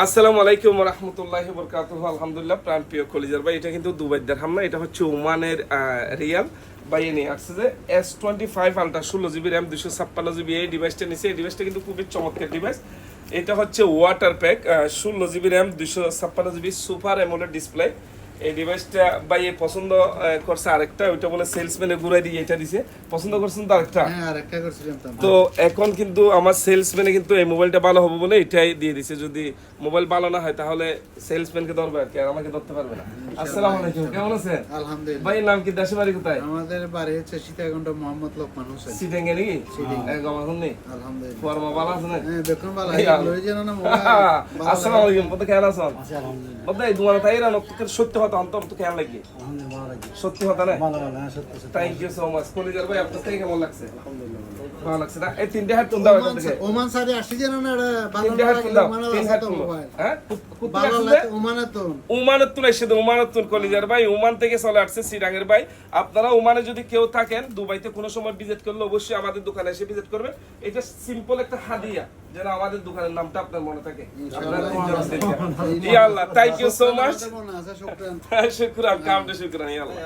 আসসালামু আলাইকুম ওয়া রাহমাতুল্লাহি ওয়া বারাকাতুহু। আলহামদুলিল্লাহ, প্রাণ প্রিয় কলিজার ভাই, এটা কিন্তু দুবাই দিরহাম না, এটা হচ্ছে ওমানের রিয়াল। ভাই এ নিয়ে আসছে যে S25 ultra 16GB RAM 256GB। এই ডিভাইসটা নিছে। এই ডিভাইসটা কিন্তু খুবই চমৎকার ডিভাইস। এটা হচ্ছে water pack, 16GB RAM 256GB super AMOLED display. এই ডিভাইসটা ভাই পছন্দ করছে আরেকটা, ওইটা বলে সেলসম্যানে ঘুরাই দিয়ে এটা দিছে। পছন্দ করছেন তো আরেকটা? হ্যাঁ, আরেকটা করছিলাম তো। তো এখন কিন্তু আমার সেলসম্যানে কিন্তু এই মোবাইলটা ভালো হবে বলে এটাই দিয়ে দিছে। যদি মোবাইল ভালো না হয় তাহলে সেলসম্যানকে ধরবে আর কি, আর আমাকে ধরতে পারবে না। আসসালামু আলাইকুম, কেমন আছেন? আলহামদুলিল্লাহ। ভাই নাম কি, দেশে বাড়ি কোথায়? আমাদের বাড়ি হচ্ছে সীতাকুণ্ড, মোহাম্মদ লোকমান হোসেন। সিটেঙ্গে নাকি? গমাখন নেই? আলহামদুলিল্লাহ। ফর্মা ভালো আছে না? হ্যাঁ, দেখুন ভালো এই আলো। লই যেন না মোবাইল। আসসালামু আলাইকুম, কত কেমন আছেন? আছি আলহামদুলিল্লাহ। বদাই তোমার তাই না নক্তকের সত্য কথা অন্তর তো কেমন লাগে? আলহামদুলিল্লাহ ভালো লাগে। সত্যি কথা না? ভালো ভালো, হ্যাঁ সত্যি সত্যি। থ্যাংক ইউ সো মাচ কলিজার ভাই, আপনার থেকে কেমন লাগছে? আলহামদুলিল্লাহ ভালো। ভালো লাগছে না? এই তিনটে হাত তুল দাও এখান থেকে। ওমান সারি আসি যেন না, এটা ভালো তিনটে হাত তুল দাও, ওমানে তিন আছে হাত তো তুল। মোবাইল। হ্যাঁ ভালো আসছে? লাগে ওমানে তো। উমানতুন এসে উমানতুন কলিজার ভাই, ওমান থেকে চলে আসছে সিরাঙের ভাই। আপনারা ওমানে যদি কেউ থাকেন, দুবাইতে কোনো সময় ভিজিট করলে অবশ্যই আমাদের দোকানে এসে ভিজিট করবেন। এটা সিম্পল একটা হাদিয়া, যেন আমাদের দোকানের নামটা আপনার মনে থাকে। আপনারা তিনজন আছেন। ইয়া আল্লাহ, থ্যাংক ইউ সো মাচ। মনে আছে, শুকরান। শুকরান, কামটা শুকরান, ইয়া আল্লাহ।